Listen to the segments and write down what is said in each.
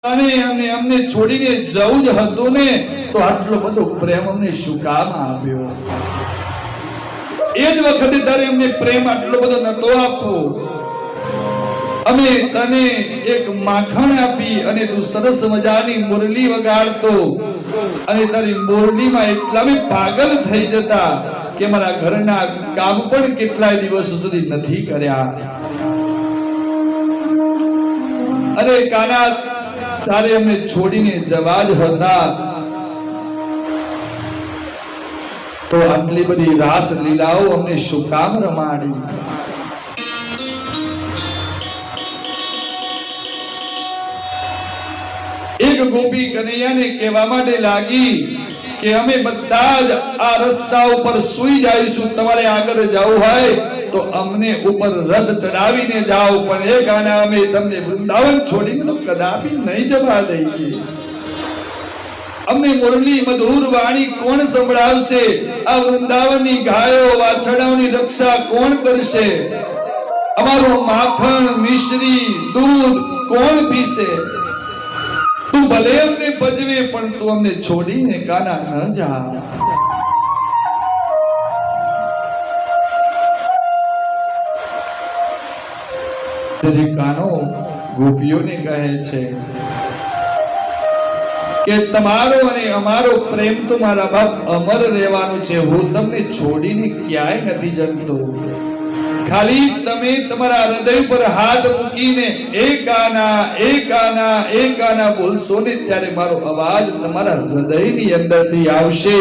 અને અમને છોડીને જવું જ હતું ને, તો આટલો બધો પ્રેમ અમને શું કામ આપ્યો? એ જ વખતે તારે અમને પ્રેમ આટલો બધો નતો આપવો. અમે તને એક માખણ આપી અને તું સરસ મજાની મુરલી વગાડતો અને તારી મુરલીમાં એટલા અમે પાગલ થઈ જતા કે મારા ઘરના કામ પણ કેટલાય દિવસ સુધી નથી કર્યા. અરે કાના, તારે અમને છોડીને જવા જ હતા, તો આટલી બધી રાસ લીલાઓ અમને શું કામ રમાડી? એક ગોપી કનૈયાને કહેવા માટે લાગી કે અમે બધા જ આ રસ્તા ઉપર સૂઈ જઈશું, તમારે આગળ જવું હોય તો અમને ઉપર રથ ચડાવીને જાઓ, પણ એ ગાના અમે તમને વૃંદાવન છોડીને તો કદાપી નહીં જવા દઈએ. અમને મુરલી મધુર વાણી કોણ સંભળાવશે? આ વૃંદાવનની ગાયો વાછડાઓની રક્ષા કોણ કરશે? અમારું માખણ, મિશ્રી, દૂધ કોણ પીશે? તું ભલે અમને ભજવે, પણ તું અમને છોડીને કાના ન જા. કાનો ગોપીઓને કહે છે કે તમારો અને અમારો પ્રેમ તો મારા બાપ અમર રહેવાનો છે. હું તમને છોડીને ક્યાંય નથી જતો. ખાલી તમે તમારા હૃદય પર હાથ મૂકીને એક આના બોલશો ને, ત્યારે મારો અવાજ તમારા હૃદયની અંદરથી આવશે.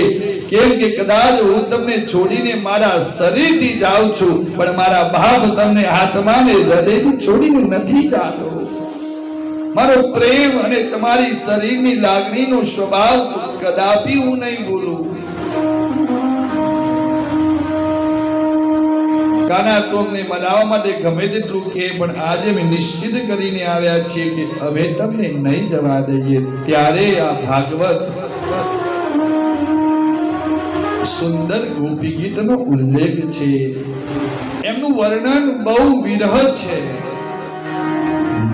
કેમ કે કદાચ હું તમને છોડીને મારા શરીરથી જાઉં છું, પણ મારા બાપ તમને આત્મા ને હૃદયથી છોડીને નથી જાતો. મારો પ્રેમ અને તમારી શરીરની લાગણીનો સ્વભાવ કદાપી હું નહીં ભૂલું. કાના, તો અમને મનાવવા માટે ગમે તેટલું કે, પણ આજે અમે નિશ્ચિત કરીને આવ્યા છીએ કે અમે તમને નહીં જવા દઈએ. ત્યારે આ ભાગવત સુંદર ગોપી ગીતનો ઉલ્લેખ છે. એમનું વર્ણન બહુ વિરહ છે.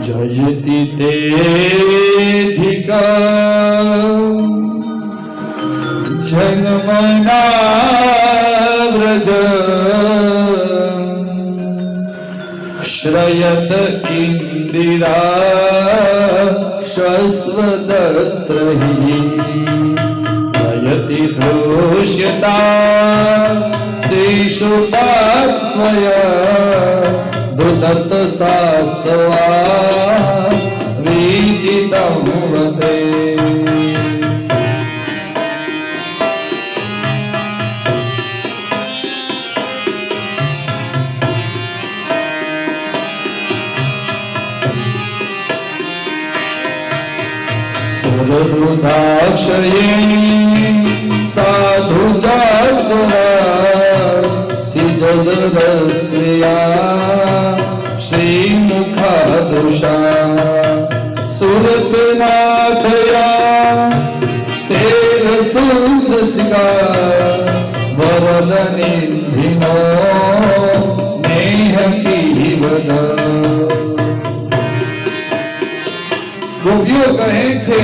જયતિ તેધિકા જન્મના વ્રજ શ્રયત ઇન્દિરા શસ્વદત્રહિ જયતિ ધોષ્યતા તેષુ પાત્મયા દુદત્ત શાસ્ત્રવા વિજિતં વદે. સુરદુદાક્ષયે સાધુ જાસરા સિજદરસ્યા શ્રીમુખાદુષા સુરતનાથયા તેર સુદશિકા વરદનિધિનો નેહકી વદ. ગોપીઓ કહે છે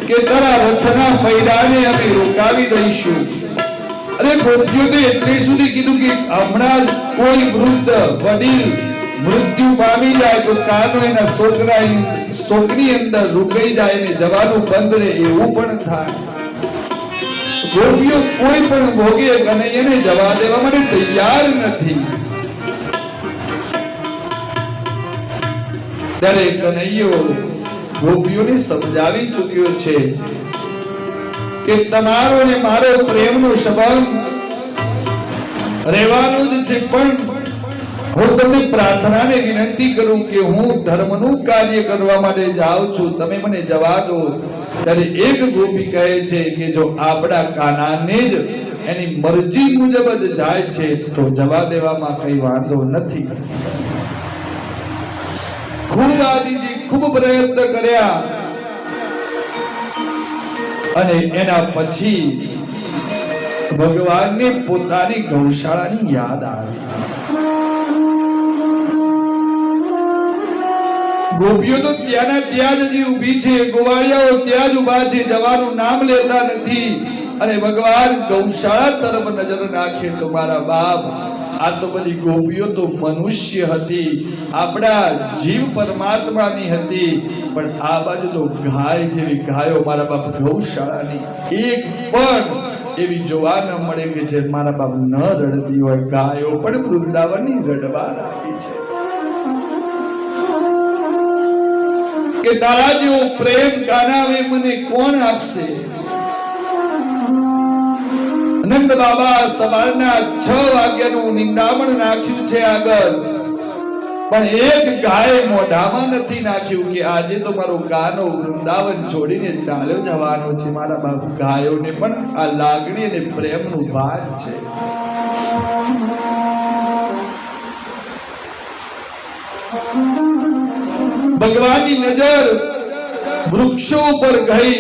કે તારા રથના પૈડાને અમે રોકાવી દઈશું. અરે ગોપીઓ તો એટલે સુધી કીધું કે હમણાં જ કોઈ વૃદ્ધ વડીલ મૃત્યુ પામી જાય તો કાનો એના શોકની અંદર રોકાઈ જાય ને જવાનું બંધ રહે, એવું પણ થાય. ગોપીઓ કોઈ પણ ભોગે કનૈયાને જવા દેવા માટે તૈયાર નથી. ત્યારે કનૈયો ગોપીઓને સમજાવી ચૂક્યો છે કે તમારો ને મારો પ્રેમનો સંબંધ રહેવાનો જ છે, પણ હું તમને પ્રાર્થનાને વિનંતી કરું કે હું ધર્મનું કાર્ય કરવા માટે જાઉં છું, તમે મને જવા દો. ત્યારે એક ગોપી કહે છે કે જો આપણા કાનાને જ એની મરજી મુજબ જ જાય છે તો જવા દેવામાં કઈ વાંધો નથી. ખૂબ આદિજી ખૂબ પ્રયત્ન કર્યા અને એના પછી ભગવાનને પોતાની ગૌશાળાની યાદ આવી. ગોપીઓ તો ત્યાંના ત્યાં જ હજી ઊભી છે, ગોવાળિયાઓ ત્યાં જ ઊભા છે, જવાનું નામ લેતા નથી. અને ભગવાન ગૌશાળા તરફ નજર નાખે તો મારા બાપ, આ તો બધી ગોપીઓ તો મનુષ્ય હતી, આપણા જીવ પરમાત્માની હતી, પણ આ બાજુ તો ગાય જેવી ગાયો મારા બાપ ગૌશાળાની એક પણ એવી જોવા ન મળે કે જે મારા બાપ ન રડતી હોય. ગાયો પણ વૃંદાવનની રડવા લાગી છે કે તારા જેવો પ્રેમ કાનાવે મને કોણ આપશે. નંદ બાબા સવારના 6 વાગ્યાનું નિંદામણ નાખ્યું છે આગળ, પણ એક ગાય મોઢામાં નથી નાખ્યું કે આજે તો મારો ગાનો વૃંદાવન છોડીને ચાલ્યો જવાનો છે. મારા બાપ ગાયોને પણ આ લાગણી અને પ્રેમનું ભાન છે. ભગવાનની નજર વૃક્ષો ઉપર ગઈ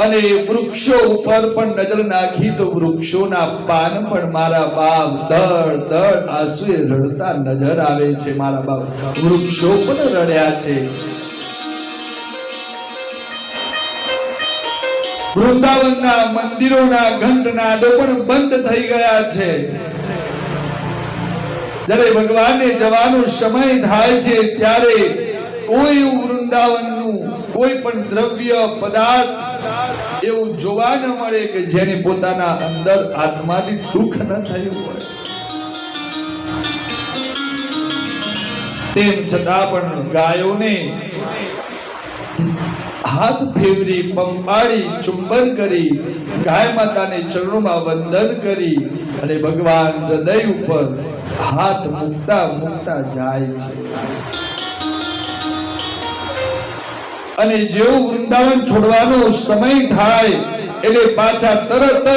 અને વૃક્ષો ઉપર પણ નજર નાખી તો વૃક્ષોના પાન પણ મારા બાપ દળ દળ આંસુએ રડતા નજર આવે છે. મારા બાપ વૃક્ષો પણ રડ્યા છે. વૃંદાવનના મંદિરોના ઘંટનાદો પણ બંધ થઈ ગયા છે. જ્યારે ભગવાનને જવાનો સમય થાય છે ત્યારે કોઈ વૃંદાવનનું કોઈ પણ દ્રવ્ય પદાર્થ એવું જોવા ન મળે કે જેને પોતાના અંદર આત્માથી દુઃખ ન થયું હોય. તેમ છતાં પણ ગાયોને હાથ ફેરવી, પંપાળી, ચુંબન કરી, ગાય માતાને ચરણોમાં વંદન કરી અને ભગવાન હૃદય ઉપર હાથ મૂકતા મૂકતા જાય છે. અને જેવું વૃંદાવન છોડવાનો સમય થાય એટલે પાછા તરત જ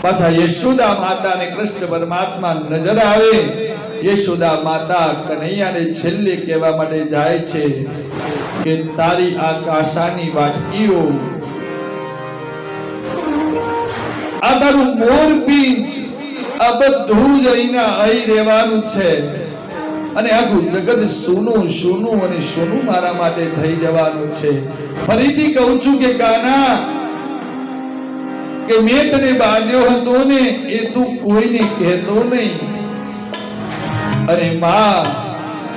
પાછા યશોદા માતા અને કૃષ્ણ પરમાત્મા નજર આવે. યશોદા માતા કનૈયાને છેલ્લે કહેવા માટે જાય છે કે તારી આ કાશાની વાટકીઓ, આ તારું મોરપીંછ, આ બધું જ અહીંના અહીં રહેવાનું છે અને આખું જગત સોનું સોનું અને સોનું મારા માટે થઈ જવાનું છે. ફરીથી કહું છું કે કાના, કે મેં તને બાંધ્યો હતો ને એ તું કોઈને કહેતો નહીં. અને માં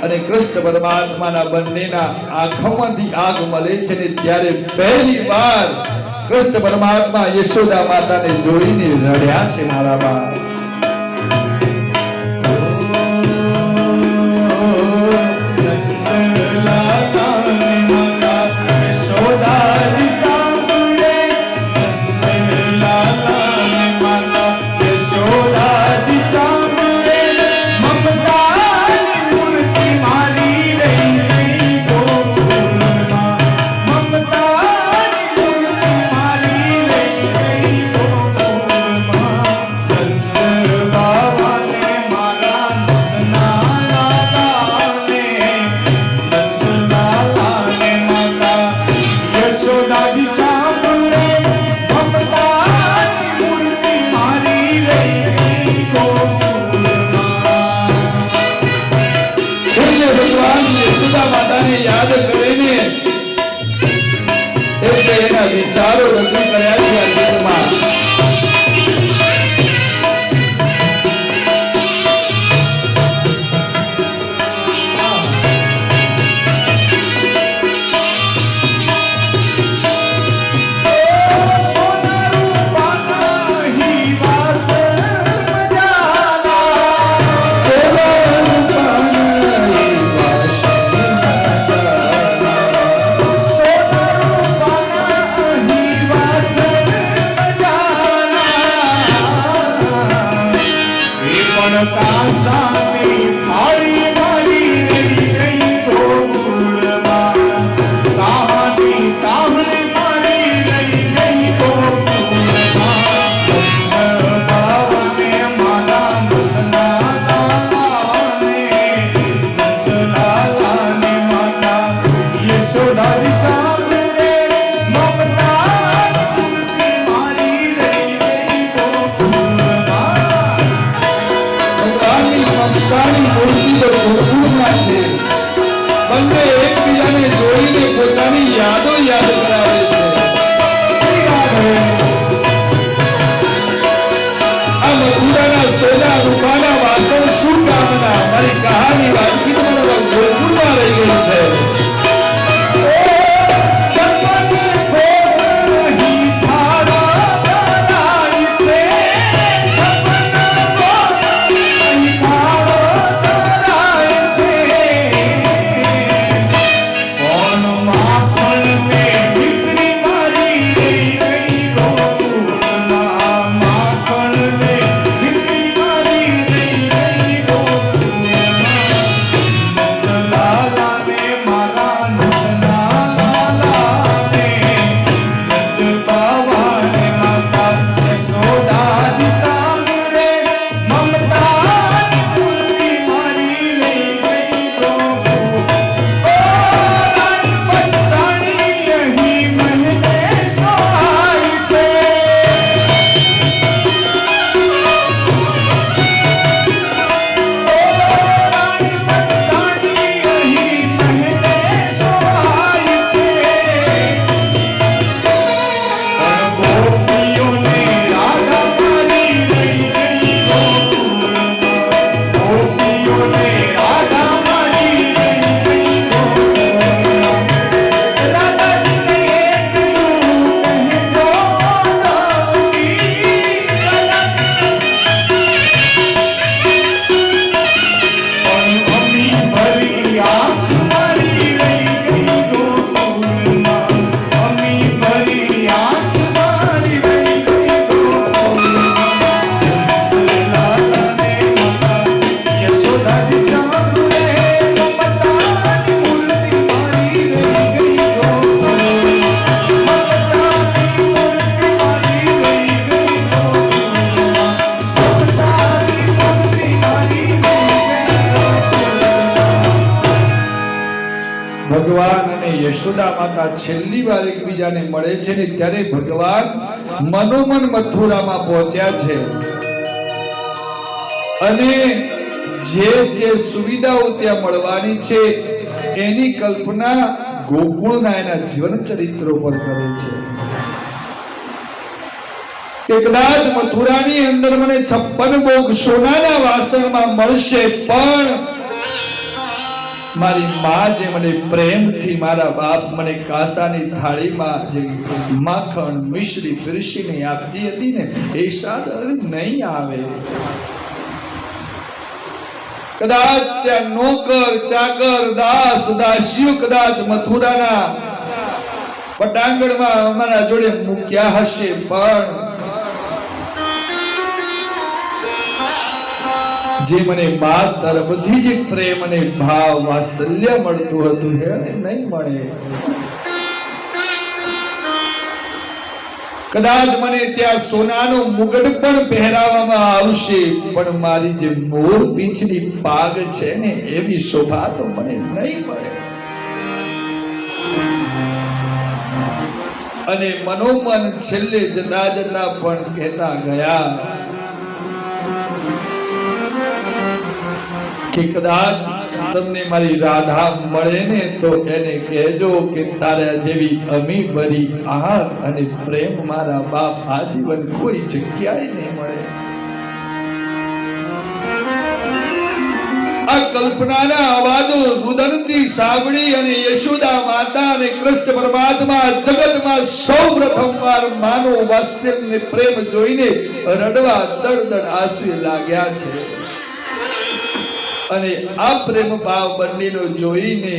અને કૃષ્ણ પરમાત્માના બંનેના આંખોમાંથી આગ મળે છે ને ત્યારે પહેલી વાર કૃષ્ણ પરમાત્મા યશોદા માતાને જોઈને રડ્યા છે. મારા બાપ અમને એકબીજાને જોઈને પોતાની યાદો યાદ કરાવે છે. આ મથુરાના સોના રૂપાના વાસણ શું કામના? મારી કહાની વાંચી તમારા ગોકુળમાં રહી ગઈ છે. ભગવાન અને યશોદા માતા છેલ્લી વાર એકબીજાને મળે છે ને ત્યારે ભગવાન મનોમન મથુરામાં પહોંચ્યા છે અને જે સુવિધાઓ ત્યાં મળવાની છે એની કલ્પના ગોકુળના એના જીવન ચરિત્રો પર કરે છે. કે કદાચ મથુરાની અંદર મને 56 ભોગ સોનાના વાસણમાં મળશે, પણ મારી માં જે મને પ્રેમથી, મારા બાપ મને કાસાની થાળીમાં જે માખણ મિશ્રી પીરસીને આપતી હતી ને, એ સ્વાદ હવે નહીં આવે. કદાચ ત્યાં નોકર ચાકર દાસ દાસીઓ કદાચ મથુરાના પટાંગણમાં અમારા જોડે મૂક્યા હશે, પણ જે મને બાપ તરફથી જે પ્રેમ અને ભાવ વાત્સલ્ય મળતું હતું એ નહીં મળે. કદાચ મને ત્યાં સોનાનો મુગટ પણ પહેરાવવામાં આવશે, પણ મારી જે મોર પીંછની પાગ છે ને એવી શોભા તો મને નહીં મળે. અને મનોમન છેલ્લે જતા જતા પણ કહેતા ગયા કે કદાચ તમને મારી રાધા મળે ને તો એને કહેજો કે તારા જેવી અમી ભરી આંખ અને પ્રેમ મારા બાપ આજીવન કોઈ જગ્યાએ નહીં મળે. આ કલ્પનાના અવાજો રુદનથી સાંભળી અને યશોદા માતા અને કૃષ્ણ પરમાત્મા જગતમાં સૌપ્રથમવાર માનો વાત્સલ્ય પ્રેમ જોઈને રડવા દળદળ આંસુ લાગ્યા છે. અને આ પ્રેમ ભાવ બંનેનો જોઈને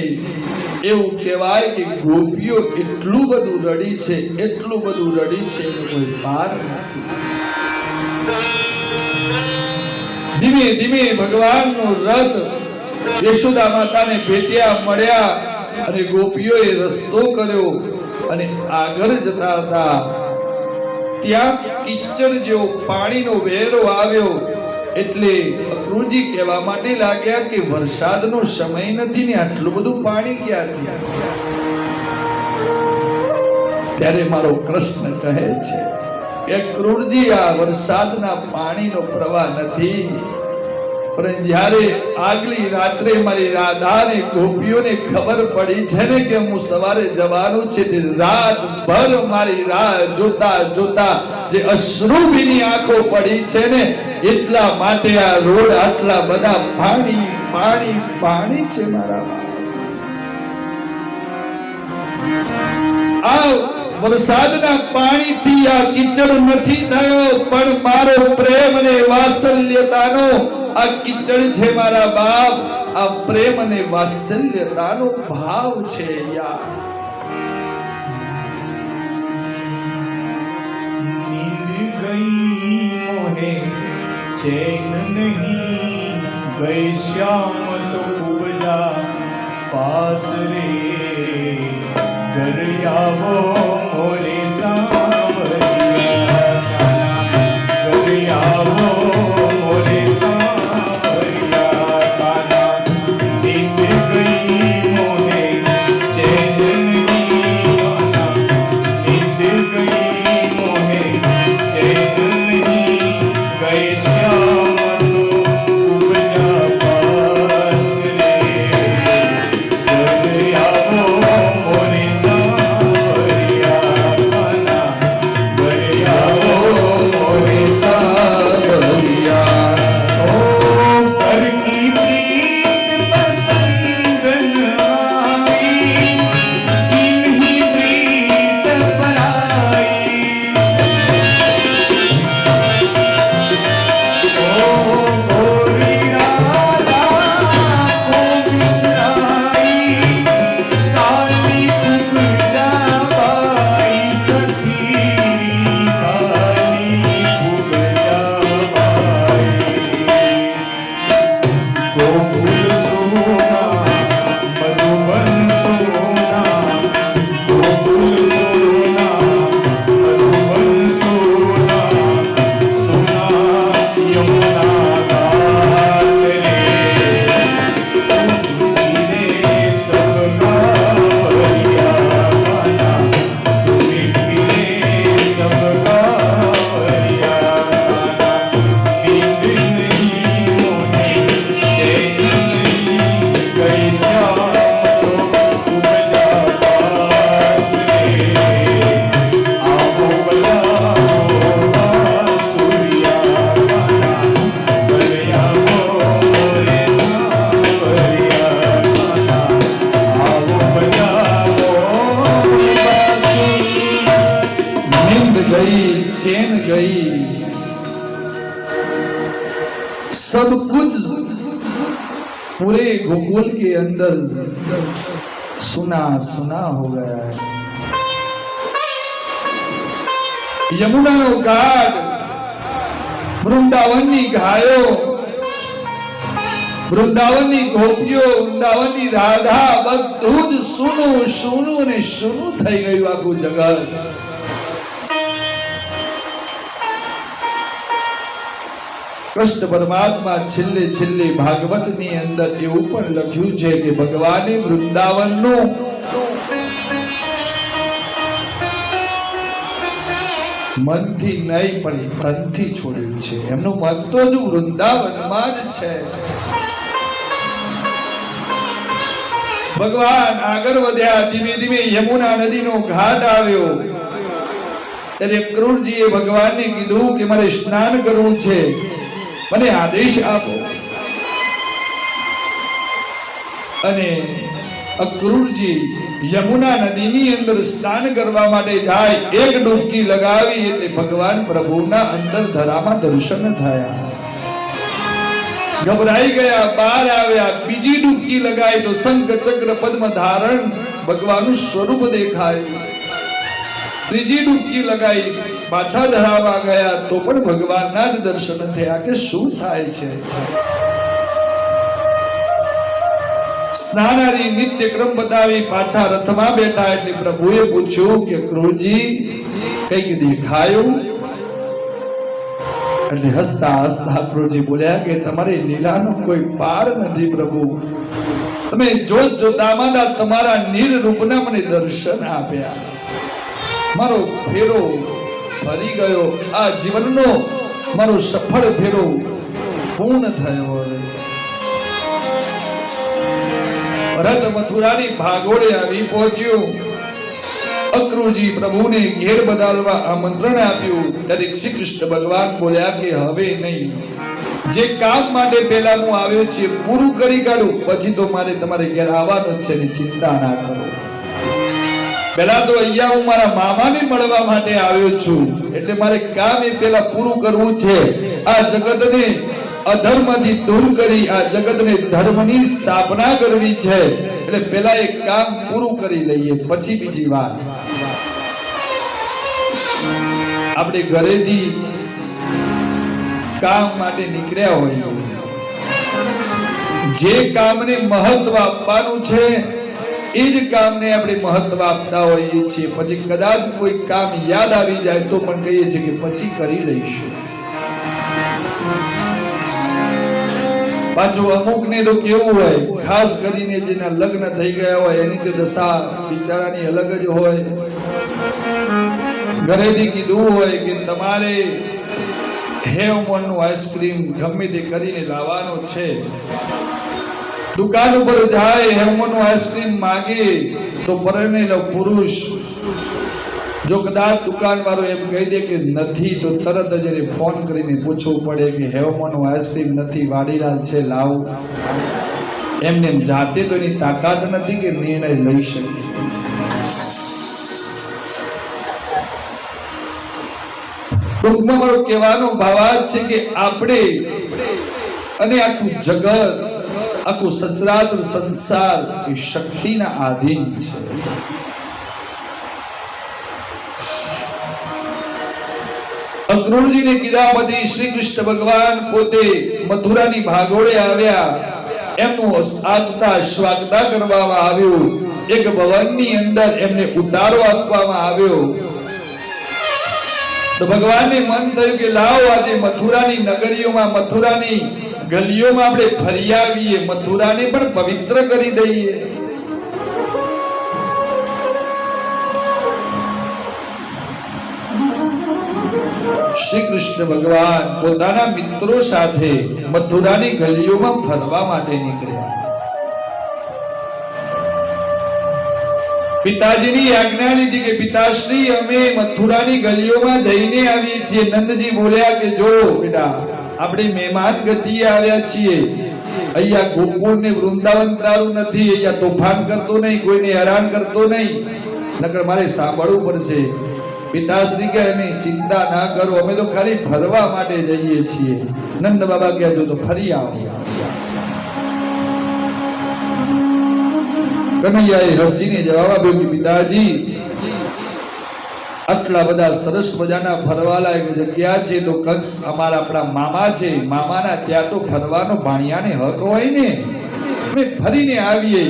એવું કહેવાય કે ગોપીઓ એટલું બધું રડી છે, એટલું બધું રડી છે એનો કોઈ પાર નથી. ધીમે ધીમે ભગવાનનો રથ યશોદા માતાને ભેટ્યા, મળ્યા અને ગોપીઓએ રસ્તો કર્યો અને આગળ જતા હતા. ત્યાં કિચડ જેવો પાણીનો વેરો આવ્યો એટલે અક્રૂરજી કહેવા માટે લાગ્યા કે વરસાદનો સમય નથી ને આટલું બધું પાણી ક્યાંથી? ત્યારે મારો કૃષ્ણ કહે છે કે અક્રૂરજી, આ વરસાદના પાણીનો પ્રવાહ નથી, પણ જ્યારે આગલી રાત્રે મારી રાધાને ગોપીઓને ખબર પડી છે ને કે હું સવારે જવાનું છે, તે રાતભર મારી રાહ જોતા જોતા જે અશ્રુભીની આંખો પડી છે ને, એટલા માટે આ રોડ આટલા બધા પાણી પાણી પાણી છે મારા. આ વરસાદના પાણીથી આ કીચડ નથી થયો, પણ મારો પ્રેમ અને વાત્સલ્યતાનો આ કીચડ છે મારા બાપ. આ પ્રેમ અને વાત્સલ્યતાનો ભાવ છે યાર. નીંદ ગઈ મોહે ચૈન નહીં, ગઈ શ્યામ તો ઉપજા પાસ રે. ઘર આવો મોરે સાંભળિયા, ઘર આવો મોરે સાંભળિયા કાના. નીંદ ગઈ મોહે ચૈન નહીં, નીંદ ગઈ મોહે ચૈન નહીં, ગઈ શ્યામ તો ઉપજા પાસ રે. ઘર આવો મોરે સાંભળિયા કાના, ઘર આવો મોરે સાંભળિયા. ઓ ઘર કી પ્રીત પસંદ ન આવી, ઇન્હી પ્રીત પરાઈ. ઓ ગોરી રાધા કો વિસરાઈ, કાલી ફૂગજા બાઈ સખી, કાલી ફૂગજા બાઈ. ગોકુલ સોના મધુવન સોના, ગોકુલ સોના મધુવન સોના, સોના યમુના ઘાટ રે. સુમીરે સબ કાવરિયા કાના, સુમીરે સબ કાવરિયા કાના. નીંદ નહીં મોહે ચૈન નહીં, ગઈ શ્યામ તો ઉપજા પાસ રે. આવો બજાવો બાંસુરિયા કાના, ઘર આવો મોરે સાંભળિયા કાના. આવો બજાવો બાંસુરિયા. नींद गई चैन गई, सब कुछ पूरे गोकुल के अंदर सुना सुना हो गया है. यमुनाનો ઘાટ, વૃંદાવનની ગાયો, વૃંદાવનની ગોપીઓ, વૃંદાવનની રાધા, બધું જ સુનું સુનું ને સુનું થઈ ગયું આખું જગત. કૃષ્ણ પરમાત્મા છેલ્લે છેલ્લે ભાગવતની અંદર એવું પણ લખ્યું છે કે ભગવાને વૃંદાવનનું મનથી નહીં પણ તનથી છોડ્યું છે. એમનું મન તો જ વૃંદાવનમાં જ છે. ભગવાન આગળ વધ્યા, ધીમે ધીમે યમુના નદીનો ઘાટ આવ્યો. ત્યારે ક્રૂરજીએ ભગવાનને કીધું કે મારે સ્નાન કરવું છે, મને આદેશ આપો. અને અક્રૂરજી યમુના નદીની અંદર સ્નાન કરવા માટે જાય. એક ડૂબકી લગાવી એટલે ભગવાન પ્રભુના અંદર ધરામાં દર્શન થયા. ગભરાઈ ગયા, બહાર આવ્યા. બીજી ડૂબકી લગાવી તો શંખ ચક્ર પદ્મ ધારણ ભગવાનનું સ્વરૂપ દેખાયું. ત્રીજી ડૂબકી લગાવી, પાછા ધરાવા ગયા તો પણ ભગવાનના જ દર્શન થયા. કે શું થાય છે? સ્નાનાદિ નિત્ય ક્રમ બતાવી પાછા રથમાં બેઠા એટલે પ્રભુએ પૂછ્યું કે ક્રૂરજી કઈક દેખાયું? એટલે હસતા હસતા ક્રૂરજી બોલ્યા કે તમારી લીલાનો કોઈ પાર નથી પ્રભુ. તમે જોત જોતામાં તમારા નીર રૂપના મને દર્શન આપ્યા. મારો ફેરો ફરી ગયો. આ જીવનનો મારો સફળ ફેરો પૂર્ણ થયો. રથ મથુરાની ભાગોળે આવી પહોંચ્યું. અક્રૂરજી પ્રભુને ઘેર બદલવા આમંત્રણ આપ્યું. ત્યારે શ્રી કૃષ્ણ ભગવાન બોલ્યા કે હવે નહીં, જે કામ માટે પહેલા હું આવ્યો છે પૂરું કરી કાઢું, પછી તો મારે તમારે ઘેર આવવાનું જ છે ને ચિંતા ના કરો. પહેલા તો અહીંયા હું મારા મામાને મળવા માટે આવ્યો છું, એટલે મારે કામ એ પહેલા પૂરું કરવું છે. આ જગતને અધર્મથી દૂર કરી આ જગતને ધર્મની સ્થાપના કરવી છે, એટલે પહેલા એક કામ પૂરું કરી લઈએ, પછી બીજી વાત. આપણે ઘરેથી કામ માટે નીકળ્યા હોય, જે કામને મહત્વ આપવાનું છે એ જ કામને આપણે મહત્વ આપતા હોઈએ છીએ. પછી કદાચ કોઈ કામ યાદ આવી જાય તો પણ કહીએ છીએ કે પછી કરી લઈશું. પાછું અમુક ને તો કેવું હોય, ખાસ કરીને જેના લગ્ન થઈ ગયા હોય એની તો દશા બિચારાની અલગ જ હોય. ઘરેથી કીધું હોય કે તમારે હેવમોનનું આઈસ્ક્રીમ ગમે તે કરીને લાવવાનું છે. દુકાન ઉપર જાય, હેવમોનનું આઈસ્ક્રીમ માંગે તો પરણેલો પુરુષ જો કદાચ દુકાન વાળો એમ કહી દે કે નથી, તો તરત જ એને ફોન કરીને પૂછવું પડે કે હેવમોનનું આઈસ્ક્રીમ નથી, વાડીલાલ છે, લાવ. એમને જાતે તો એની તાકાત નથી કે નિર્ણય લઈ શકે. ટૂંકમાં મારો કહેવાનો ભાવાર્થ છે કે આપણે અને આખું જગત, આખું સચરાચર સંસાર એ શક્તિના આધીન છે. અક્રૂરજીને કીધા પછી શ્રી કૃષ્ણ ભગવાન પોતે મથુરાની ભાગોળે આવ્યા. એમનું સ્વાગતા કરવામાં આવ્યું. એક ભવનની અંદર એમને ઉતારો આપવામાં આવ્યો. તો ભગવાનને મન થયું કે લાવો આજે મથુરાની નગરીઓમાં, મથુરાની ગલીઓમાં આપણે ફરી આવીએ, મથુરાને પણ પવિત્ર કરી દઈએ. શ્રી કૃષ્ણ ભગવાન પોતાના મિત્રો સાથે મથુરાની ગલીઓમાં ફરવા માટે નીકળ્યા. પિતાજીની આજ્ઞા લીધી કે પિતાશ્રી અમે મથુરાની ગલીઓમાં જઈને આવીએ છીએ. નંદજી બોલ્યા કે જો બેટા, આપણે મહેમાન ગતિએ આવ્યા છીએ. અહીંયા ગોકુળ ને વૃંદાવન તારું નથી. અહીંયા તોફાન કરતો નહીં, કોઈને હેરાન કરતો નહીં, નકર મારે સાંભળવું પડશે. પિતાશ્રી કે અમે ચિંતા ના કરો, અમે તો ખાલી ફરવા માટે જઈએ છીએ. નંદ બાબા કહેજો તો ફરી આવો. કનૈયાએ હસીને જવાબ આપ્યો કે પિતાજી, આટલા બધા સરસ મજાના ફરવાલાયક જગ્યા છે તો કંસ અમારા આપણા મામા છે, મામાના ત્યાં તો ફરવાનો ભાણિયાને હક હોય ને, અમે ફરીને આવીએ.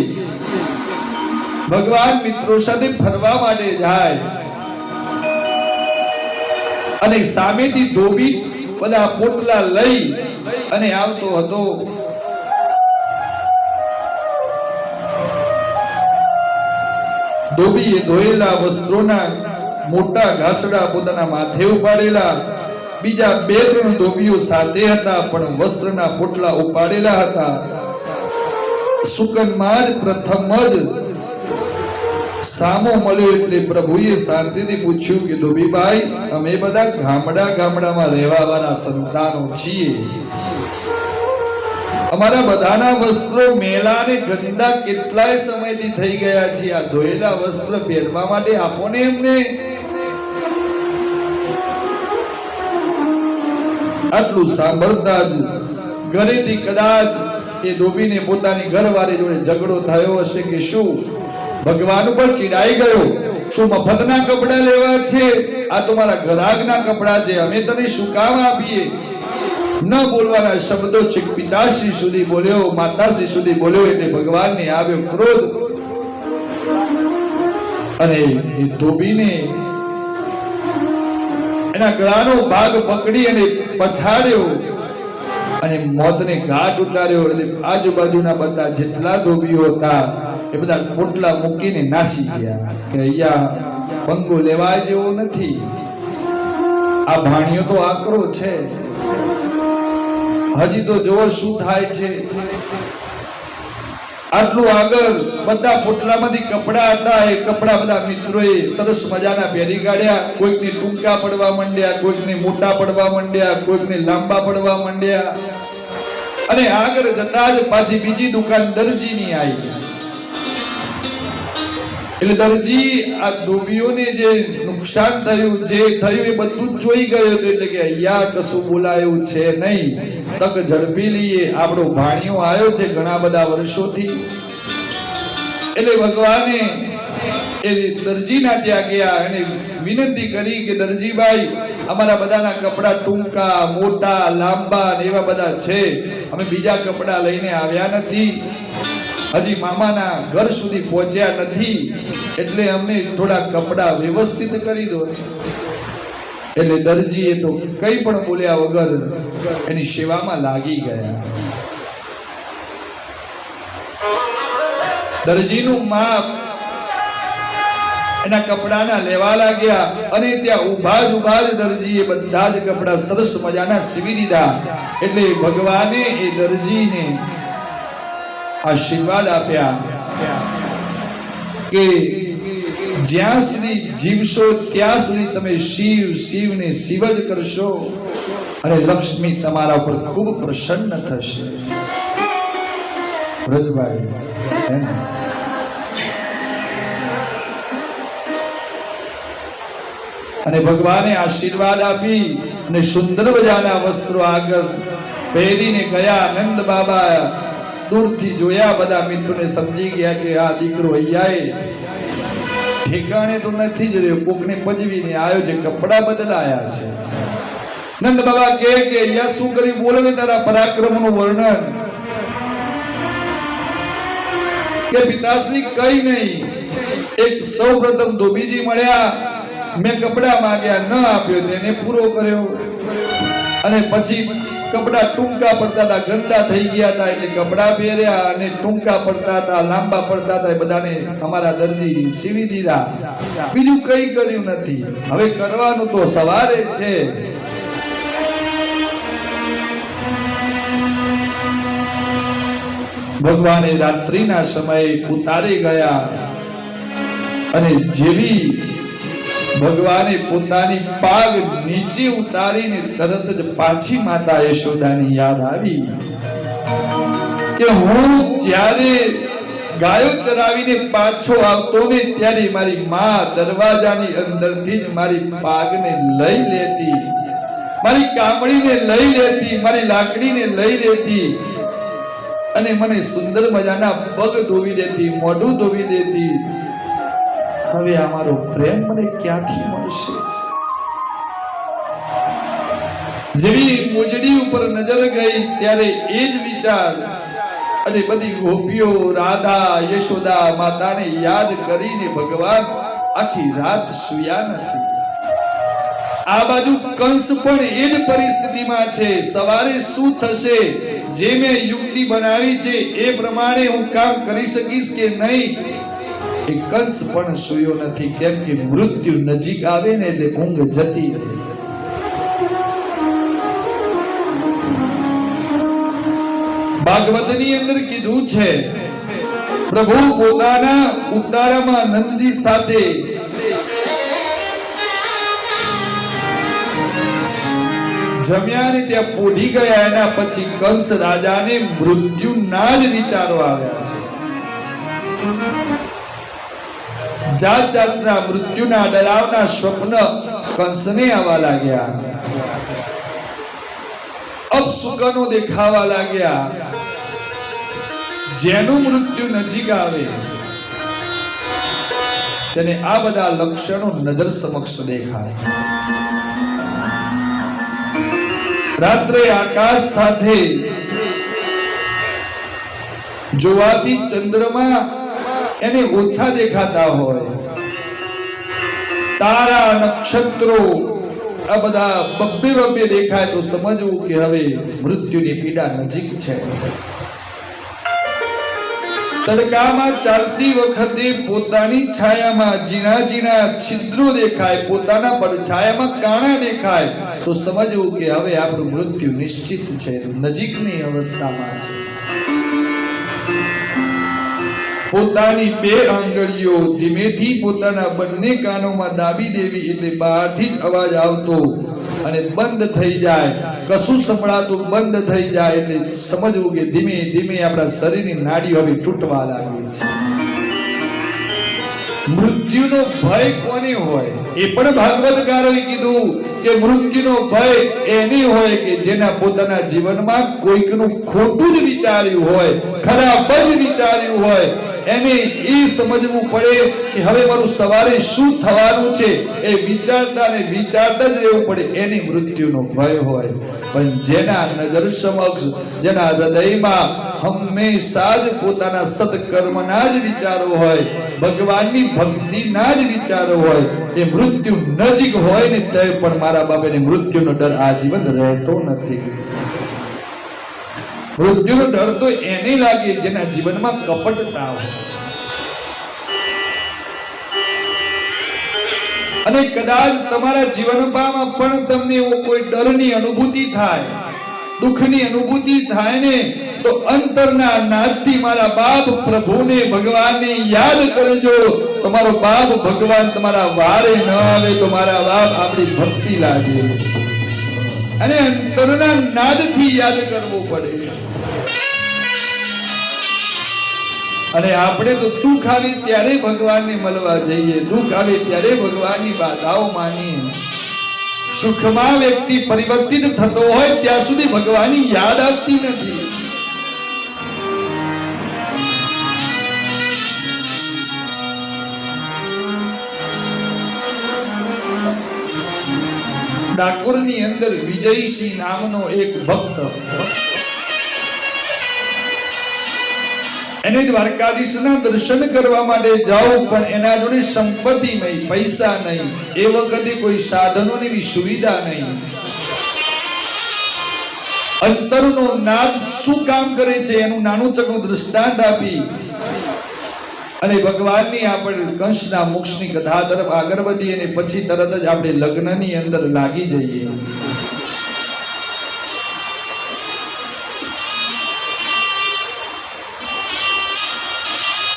ભગવાન મિત્રો સાથે ફરવા માટે જાય અને સામેથી ધોબી બધા પોટલા લઈ અને આવતો હતો. ધોબીએ ધોયેલા વસ્ત્રોના મોટા ઘાસડા પોતાના માથે ઉપાડેલા. બીજા 2-3 ધોબીઓ સાથે હતા પણ વસ્ત્રના પોટલા ઉપાડેલા હતા. સુકનમાં જ પ્રથમ જ સામો મળ્યો એટલે પ્રભુએ શાંતિથી પૂછ્યું કે ધોબીભાઈ, અમે બધા ગામડામાં રહેવા વાળા સંતાનો છીએ. અમારા બધાના વસ્ત્રો મેલા અને ગંદા કેટલાય સમયથી થઈ ગયા છે. આ ધોયેલા વસ્ત્ર પહેરવા માટે આપો ને એમને. આટલું સાંભળતા જ ઘરેથી કદાચ એ ધોબીને પોતાની ઘરવાળી જોડે ઝઘડો થયો હશે કે શું, ભગવાન ઉપર ચીડાઈ ગયો. શું મફતના કપડા લેવા છે? આ તો મારા ગ્રાહકના કપડા છે, અમે તને શું કામ આપીએ? ન બોલવાના શબ્દો છે. પિતાશ્રી સુધી બોલ્યો, માતાશ્રી સુધી બોલ્યો એટલે ભગવાનને આવ્યો ક્રોધ અને એ ધોબીને એના ગળાનો ભાગ પકડી અને પછાડ્યો અને મોતને ઘાટ ઉતાર્યો. એટલે આજુબાજુના બધા જેટલા ધોબીઓ હતા એ બધા પોટલા મૂકીને નાસી ગયા કે અહીંયા પંગો લેવા જેવો નથી. આ ભાણિયો તો આકરો છે. હજી તો જોવો શું થાય છે. આટલું આગળ બધા પોટલામાંથી કપડા હતા, એ કપડા બધા મિત્રોએ સરસ મજાના પહેરી કાઢ્યા. કોઈકને ટૂંકા પડવા માંડ્યા, કોઈકને મોટા પડવા માંડ્યા, કોઈકને લાંબા પડવા માંડ્યા. અને આગળ જતા જ પાછી બીજી દુકાન દરજીની આવી. એટલે દરજી આ ધોબીઓને જે નુકસાન થયું, જે થયું એ બધું જ જોઈ ગયો હતો. એટલે કે અહીંયા કશું બોલાયું છે નહીં, તક ઝડપી લઈએ. આપણો ભાણિયો આવ્યો છે ઘણા બધા વર્ષોથી. એટલે ભગવાને એ દરજીના ત્યાં ગયા અને વિનંતી કરી કે દરજીભાઈ, અમારા બધાના કપડા ટૂંકા, મોટા, લાંબા ને એવા બધા છે. અમે બીજા કપડા લઈને આવ્યા નથી, હજી મામાના ઘર સુધી પહોંચ્યા નથી, એટલે અમને થોડા કપડા વ્યવસ્થિત કરી દો. એટલે દરજીએ તો કંઈ પણ બોલ્યા વગર એની સેવામાં લાગી ગયા. દરજીનું માપ એના કપડાના લેવા લાગ્યા અને ત્યાં ઉભા જ દરજીએ બધા જ કપડા સરસ મજાના સીવી દીધા. એટલે ભગવાને એ દરજીને આશીર્વાદ આપ્યા કે જ્યાં સુધી જીવશો ત્યાં સુધી તમે શિવ ને શિવ જ કરશો અને લક્ષ્મી તમારા ઉપર ખૂબ પ્રસન્ન થશે. વ્રજભાઈ અને ભગવાને આશીર્વાદ આપી અને સુંદર મજાના વસ્ત્રો આગળ પહેરીને ગયા. નંદ બાબા દૂરથી જોયા, બધા મિત્રોને સમજી ગયા કે આ દીકરો અહીંયા ઠેકાણે તો નથી જ રહ્યો, કોકને પજવીને આવ્યો છે, કપડા બદલાયા છે. નંદ બાબા કહે કે અહીંયા શું કર્યું, બોલો ને તારા પરાક્રમનું વર્ણન. કે પિતાશ્રી કઈ નહીં, એક સૌપ્રથમ ધોબીજી મળ્યા, મેં કપડા માંગ્યા, ન આપ્યો, તેને પૂરો કર્યો. અને પછી કપડા ટૂંકા પડતા હતા, ગંદા થઈ ગયા હતા, એટલે કપડા પહેર્યા. અને ટૂંકા પડતા હતા, લાંબા પડતા હતા, એ બધાને અમારા દરજી સીવી દીધા. બીજું કઈ કર્યું નથી. હવે કરવાનું તો સવારે છે. ભગવાને રાત્રિના સમયે ઉતારી ગયા અને જેવી ભગવાને પોતાની પાગ નીચે ઉતારીને તરત જ પાછી માતા યશોદાની યાદ આવી કે હું જ્યારે ગાયો ચરાવીને પાછો આવતો ને ત્યારે મારી માં દરવાજાની અંદરથી જ મારી પાગને લઈ લેતી, મારી કામળીને લઈ લેતી, મારી લાકડીને લઈ લેતી અને મને સુંદર મજાના પગ ધોવી દેતી, મોઢું ધોવી દેતી. હવે અમારો પ્રેમ મને ક્યાંથી મળશે? જેવી મોજડી ઉપર નજર ગઈ ત્યારે એ જ વિચાર અને બધી ગોપીઓ, રાધા, યશોદા માતાને યાદ કરીને ભગવાન આખી રાત સૂયા નથી. આ બાજુ કંસ પણ એ જ પરિસ્થિતિમાં છે. સવારે શું થશે, જે મેં યુક્તિ બનાવી છે એ પ્રમાણે હું કામ કરી શકીશ કે નહીં, એ કંસ પણ સૂયો નથી. કેમ કે મૃત્યુ નજીક આવે ને એટલે ઊંઘ જતી રહે. ભાગવતની અંદર કીધું છે, પ્રભુ પોતાના ઉતારામાં નંદજી સાથે જમ્યા ને ત્યાં પોઢી ગયા. એના પછી કંસ રાજાને મૃત્યુના જ વિચારો આવ્યા છે. જાત જાતના મૃત્યુના ડરાવના સ્વપ્ન કંસને આવવા લાગ્યા, અપશુકનો દેખાવા લાગ્યા. જેનું મૃત્યુ નજીક આવે તેને આ બધા લક્ષણો નજર સમક્ષ દેખાય. રાત્રે આકાશ સાથે જોવાતી ચંદ્રમાં એને ઓછા દેખાતા હોય, તારા નક્ષત્રો આ બધા બબ્બે બબ્બે દેખાય તો સમજવું કે હવે મૃત્યુની પીડા નજીક છે. તડકામાં ચાલતી વખતે પોતાની છાયામાં ઝીણા ઝીણા છિદ્રો દેખાય, પોતાના પડછાયામાં કાણા દેખાય, તો સમજવું કે હવે આપણું મૃત્યુ નિશ્ચિત છે, નજીકની અવસ્થામાં છે. પોતાની બે આંગળીઓ ધીમેથી પોતાના બંને કાનોમાં દાબી દેવી, એટલે બહારથી જ અવાજ આવતો અને બંધ થઈ જાય, કશું સંભળાતું બંધ થઈ જાય, એટલે સમજવું કે ધીમે ધીમે આપણા શરીરની નાડીઓ હવે તૂટવા લાગી છે. મૃત્યુનો ભય કોને હોય? એ પણ ભાગવતકારોએ કીધું કે મૃત્યુનો ભય એને હોય કે જેના પોતાના જીવનમાં કોઈકનું ખોટું જ વિચાર્યું હોય, ખરાબ જ વિચાર્યું હોય, એને એ સમજવું પડે કે હવે મારું સવારે શું થવાનું છે, એ વિચારતા ને વિચારતા જ રહેવું પડે, એની મૃત્યુનો ભય હોય. પણ જેના નજર સમક્ષ, જેના હૃદયમાં હંમેશા જ પોતાના સત્કર્મના જ વિચારો હોય, ભગવાનની ભક્તિના જ વિચારો હોય, એ મૃત્યુ નજીક હોય ને તે પણ મારા બાપને મૃત્યુનો ડર આજીવન રહેતો નથી. મૃત્યુનો ડર તો એને લાગે જેના જીવનમાં કપટતા હોય. અને કદાચ તમારા જીવનમાં પણ તમને એવો કોઈ ડરની અનુભૂતિ થાય, દુઃખની અનુભૂતિ થાય ને, તો અંતરના નાદથી મારા બાપ પ્રભુને, ભગવાનને યાદ કરજો. તમારો બાપ ભગવાન તમારા વારે ન આવે તો મારા બાપ આપણી ભક્તિ લાગે, અને અંતરના નાદથી યાદ કરવું પડે. અને આપણે તો દુઃખ આવે ત્યારે ભગવાનને મળવા જઈએ, દુઃખ આવે ત્યારે ભગવાનની બાધાઓ માનીએ. સુખમાં વ્યક્તિ પરિવર્તિત થતો હોય ત્યાં સુધી ભગવાનની યાદ આવતી નથી. ડાકોરની અંદર વિજયસિંહ નામનો એક ભક્ત, એને દ્વારકાધીશના દર્શન કરવા માટે જાઓ, પણ એના જોડે સંપત્તિ નહીં, પૈસા નહીં, એ વખતે કોઈ સાધનોની એવી સુવિધા નહીં. અંતરનો નાદ શું કામ કરે છે એનું નાનું ચકનું દૃષ્ટાંત આપી અને ભગવાનની આપણે કંસના મોક્ષની કથા તરફ આગળ વધીએ, અને પછી તરત જ આપણે લગ્નની અંદર લાગી જઈએ.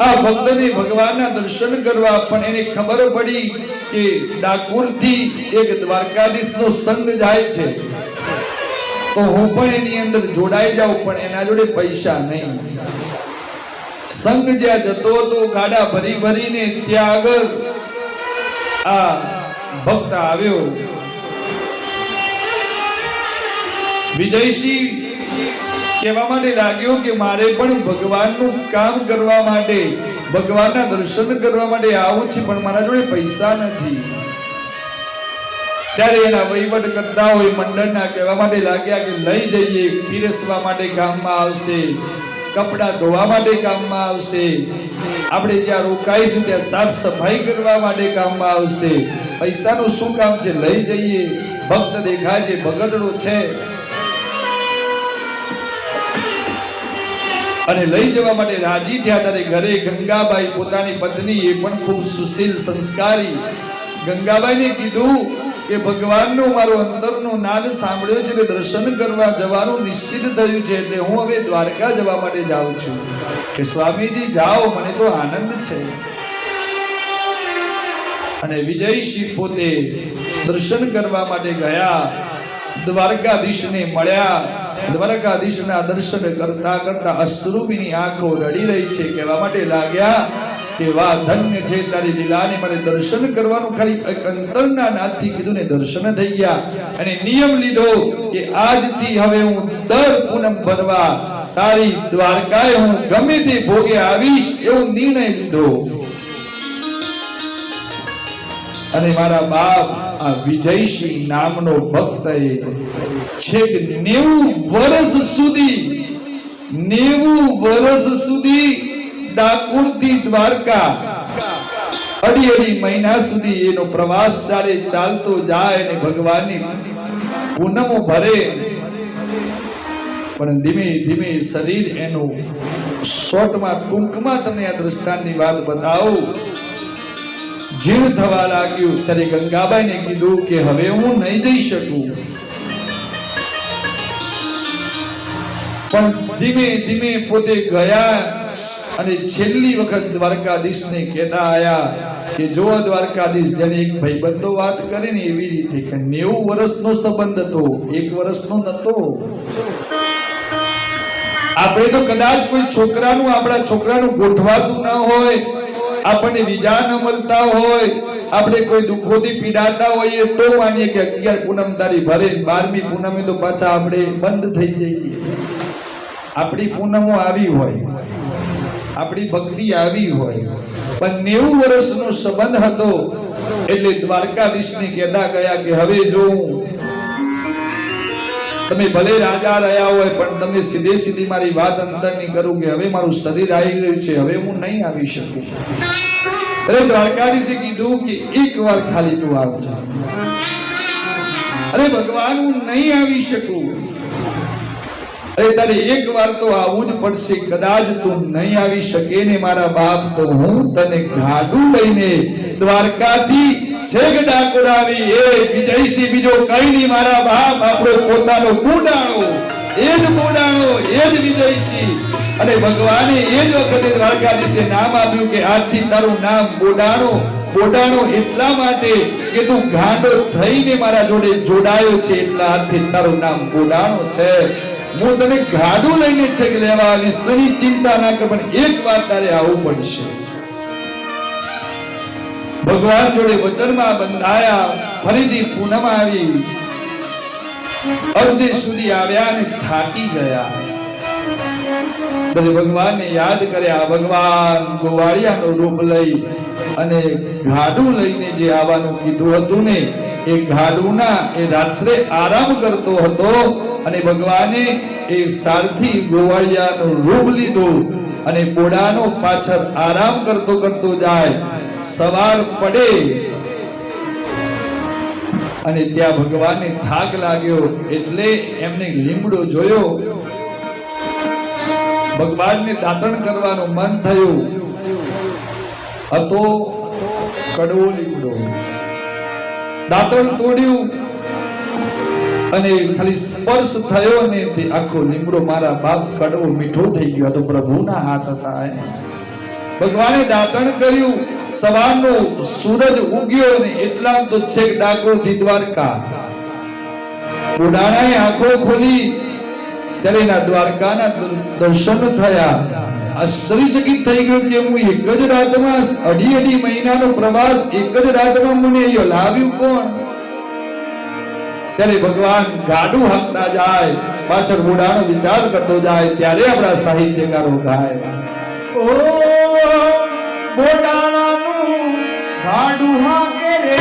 આ ભક્તને ભગવાનના દર્શન કરવા, પણ એને ખબર પડી કે ડાકોરથી એક દ્વારકાધીશનો સંઘ જાય છે, તો હું પણ એની અંદર જોડાઈ જાઉં, પણ એના જોડે પૈસા નહીં. સંઘ જ્યાં જતો હતો ગાડા ભરી ભરીને, ત્યાં આગળ આ ભક્ત આવ્યો. વિજયસિંહ કહેવા માટે લાગ્યો કે મારે પણ ભગવાનનું કામ કરવા માટે, ભગવાનના દર્શન કરવા માટે આવું છે, પણ મારા જોડે પૈસા નથી. ત્યારે એના વહીવટ કરતા હોય મંડળના કહેવા માટે લાગ્યા કે લઈ જઈએ, પીરસવા માટે કામમાં આવશે, કપડા ધોવા માટે કામમાં આવશે, આપણે જ્યાં રોકાઈશું ત્યાં સાફ સફાઈ કરવા માટે કામમાં આવશે. પૈસાનું શું કામ છે, લઈ જઈએ. ભક્ત દેખાય છે, ભગતડો છે, અને લઈ જવા માટે રાજી થયા. ત્યારે ઘરે ગંગાબાઈ પોતાની પત્ની, એ પણ ખૂબ સુશીલ સંસ્કારી, ગંગાબાઈને કીધું કે ભગવાનનો મારો અંતરનો નાદ સાંભળ્યો છે, દર્શન કરવા જવાનું નિશ્ચિત થયું છે, એટલે હું હવે દ્વારકા જવા માટે જાઉં છું. કે સ્વામીજી જાઓ, મને તો આનંદ છે. અને વિજયસિંહ પોતે દર્શન કરવા માટે ગયા, દ્વારકાધીશને મળ્યા. દ્વારકાધીશના દર્શન કરતા કરતા અશ્રુભીની આંખો રડી રહી છે. કહેવા માટે લાગ્યા કે વાહ, ધન્ય છે તારી લીલાને, મને દર્શન કરવાનું ખાલી અંતરના નાદથી કીધું ને દર્શન થઈ ગયા. અને નિયમ લીધો કે આજથી હવે હું દર પૂનમ ભરવા તારી દ્વારકાએ હું ગમે તે ભોગે આવીશ, એવો નિર્ણય લીધો. અને મારા બાપ આ વિજયસિંહ નામનો ભક્ત છેક 90 વર્ષ સુધી ડાકોરથી દ્વારકા અઢી મહિના સુધી એનો પ્રવાસ ચાલતો જાય, અને ભગવાનની પૂનમો ભરે. પણ ધીમે ધીમે શરીર એનું શોર્ટમાં ટૂંકમાં તમને આ દ્રષ્ટાંતની વાત બતાવું, જીણ થવા લાગ્યું ત્યારે ગંગાબાઈને કીધું કે હવે હું નહીં જઈ શકું. પણ ધીમે ધીમે પોતે ગયા અને છેલ્લી વખત દ્વારકાધીશને કહેતા આયા કે જો દ્વારકાધીશ, જેને એક ભાઈબંધો વાત કરે ને એવી રીતે કે 90 વર્ષનો સંબંધ હતો, 1 વર્ષનો નતો. આપણે તો કદાચ કોઈ છોકરાનું, આપણા છોકરાનું ગોઠવાતું ન હોય, આપણને વિઝા ન મળતા હોય, આપણે કોઈ દુઃખોથી પીડાતા હોઈએ તો માનીએ કે 11 પૂનમ તારી ભરે, 12મી પૂનમે તો પાછા આપણે બંધ થઈ જઈએ. આપણી પૂનમો આવી હોય, આપણી ભક્તિ આવી હોય, પણ 90 વર્ષનો સંબંધ હતો એટલે દ્વારકાધીશને કહેતા ગયા કે હવે જો તમે ભલે રાજા રહ્યા હોય પણ તમને સીધે સીધી મારી વાત અંતરની કરું કે હવે મારું શરીર આવી રહ્યું છે, હવે હું નહીં આવી શકું. અરે દ્વારકાધીશે કીધું કે એકવાર ખાલી તું આવજે. અરે ભગવાન, હું નહીં આવી શકું. અરે તારે એક વાર તો આવવું જ પડશે. કદાચ તું નહીં આવી શકે ને મારા બાપ, તો હું તને ગાડું લઈને દ્વારકાથી છેક ડાકોર આવી. એ વિજયસિંહ બીજો કઈ નહીં મારા બાપ, આપણો પોતાનો બોડાણો, એ જ બોડાણો, એ જ વિજયસિંહ. અને ભગવાને એ જ વખતે દ્વારકાધીશે નામ આપ્યું કે આજથી તારું નામ બોડાણો. બોડાણો એટલા માટે કે તું ગાંડો થઈને મારા જોડે જોડાયો છે, એટલા આજથી તારું નામ બોડાણો છે. હું તને ગાડું લઈને છેક લેવા આવીશ, તેની ચિંતા ના કર, પણ એક વાર તારે આવવું પડશે. ભગવાન જોડે વચનમાં બંધાયા. ફરીથી પૂનમ આવી, અર્ધે સુધી આવ્યા અને થાકી ગયા. ભગવાનને યાદ કર્યા. ભગવાન ગોવાળિયાનું રૂપ લઈ અને ગાડું લઈને જે આવવાનું કીધું હતું ને, એ ગાડુના એ રાત્રે આરામ કરતો હતો અને ભગવાને એ સારથી ગોવાળિયાનું રૂપ લીધું અને બોડાનો પાછળ આરામ કરતો કરતો જાય. સવાર પડે અને ત્યાં ભગવાનને થાક લાગ્યો એટલે એમને લીમડો જોયો. ભગવાનને દાતણ કરવાનું મન થયું. હતો કડવો લીમડો. દાતણ તોડ્યું અને ખાલી સ્પર્શ થયો ને તે આખો લીમડો મારા બાપ કડવો મીઠો થઈ ગયો. તો પ્રભુના હાથ હતા. ભગવાને દાતણ કર્યું. સવારનો સૂરજ ઉગ્યો ને એટલા તો છેક ડાકોર થી દ્વારકા. બોડાણાએ આંખો ખોલી ત્યારે એના દ્વારકાના દર્શન થયા. આશ્ચર્યચકિત થઈ ગયો કે હું એક જ રાતમાં 2.5 મહિનાનો પ્રવાસ એક જ રાતમાં મને અહીંયા લાવ્યું કોણ? ત્યારે ભગવાન ગાડું હાંકતા જાય, પાછળ બોડાનો વિચાર કરતો જાય. ત્યારે આપણા સાહિત્યકારો ગાય, ઓ બોડાણાનું ગાડું હાંકે રે